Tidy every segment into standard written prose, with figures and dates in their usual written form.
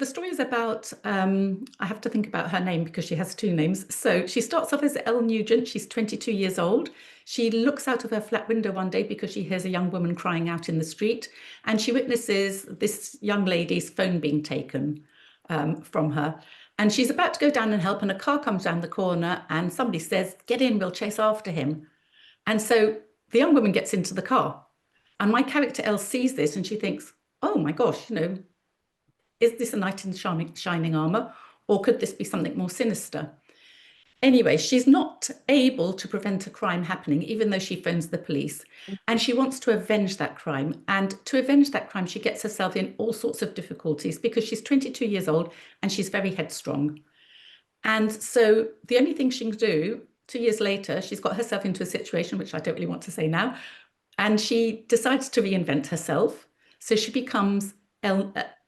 The story is about, I have to think about her name because she has two names. So she starts off as Elle Nugent. She's 22 years old. She looks out of her flat window one day because she hears a young woman crying out in the street, and she witnesses this young lady's phone being taken from her. And she's about to go down and help, and a car comes down the corner, and somebody says, "Get in, we'll chase after him." And so the young woman gets into the car. And my character Elle sees this and she thinks, oh my gosh, is this a knight in shining armor, or could this be something more sinister? Anyway, she's not able to prevent a crime happening, even though she phones the police. And she wants to avenge that crime. And to avenge that crime, she gets herself in all sorts of difficulties because she's 22 years old and she's very headstrong. And so the only thing she can do, 2 years later, she's got herself into a situation, which I don't really want to say now, and she decides to reinvent herself. So she becomes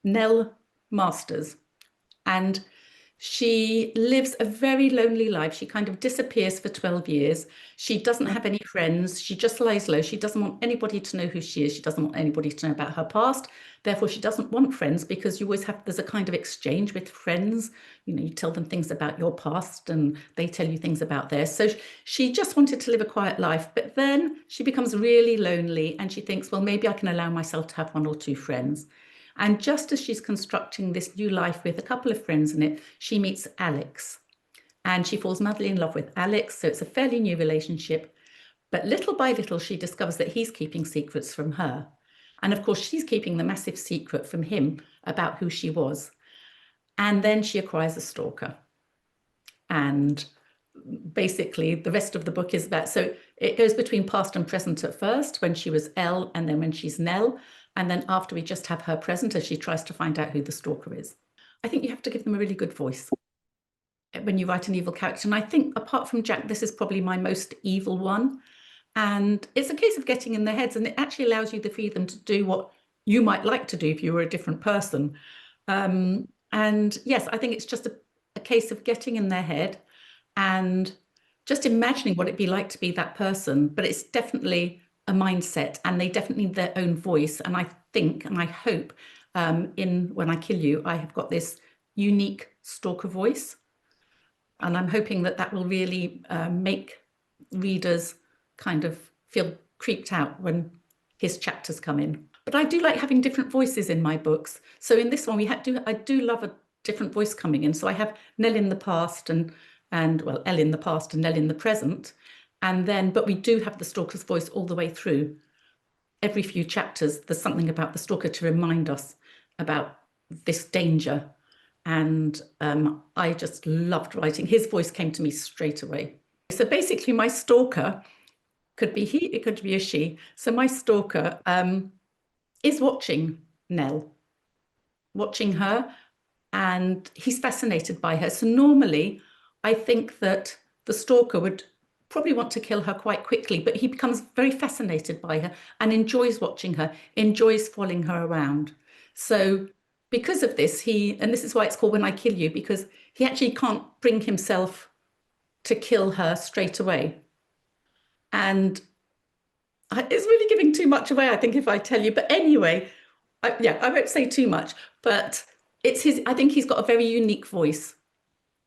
Nell Masters, and she lives a very lonely life. She kind of disappears for 12 years. She doesn't have any friends. She just lies low. She doesn't want anybody to know who she is. She doesn't want anybody to know about her past. Therefore, she doesn't want friends because you always have, there's a kind of exchange with friends. You tell them things about your past and they tell you things about theirs. So she just wanted to live a quiet life. But then she becomes really lonely and she thinks, well, maybe I can allow myself to have one or two friends. And just as she's constructing this new life with a couple of friends in it, she meets Alex and she falls madly in love with Alex. So it's a fairly new relationship. But little by little, she discovers that he's keeping secrets from her. And of course, she's keeping the massive secret from him about who she was. And then she acquires a stalker. And basically, the rest of the book is about, so it goes between past and present at first, when she was Elle, and then when she's Nell. And then after, we just have her present as she tries to find out who the stalker is. I think you have to give them a really good voice when you write an evil character. And I think apart from Jack, this is probably my most evil one. And it's a case of getting in their heads, and it actually allows you the freedom to do what you might like to do if you were a different person. And yes, I think it's just a case of getting in their head and just imagining what it'd be like to be that person. But it's definitely a mindset, and they definitely need their own voice. And I think, and I hope, in When I Kill You, I have got this unique stalker voice. And I'm hoping that that will really make readers kind of feel creeped out when his chapters come in. But I do like having different voices in my books. So in this one, I do love a different voice coming in. So I have Nell in the past and well, Elle in the past and Nell in the present. And then, but we do have the stalker's voice all the way through. Every few chapters, there's something about the stalker to remind us about this danger. And I just loved writing. His voice came to me straight away. So basically, my stalker could be he, it could be a she. So my stalker is watching Nell, watching her, and he's fascinated by her. So normally, I think that the stalker would probably want to kill her quite quickly, but he becomes very fascinated by her and enjoys watching her, enjoys following her around. So because of this, and this is why it's called When I Kill You, because he actually can't bring himself to kill her straight away. And it's really giving too much away, I think, if I tell you. But anyway, I won't say too much, but I think he's got a very unique voice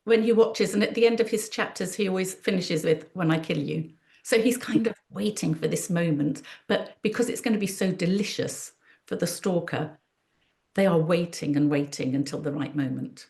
when he watches. And at the end of his chapters, he always finishes with When I Kill You. So he's kind of waiting for this moment. But because it's going to be so delicious for the stalker, they are waiting and waiting until the right moment.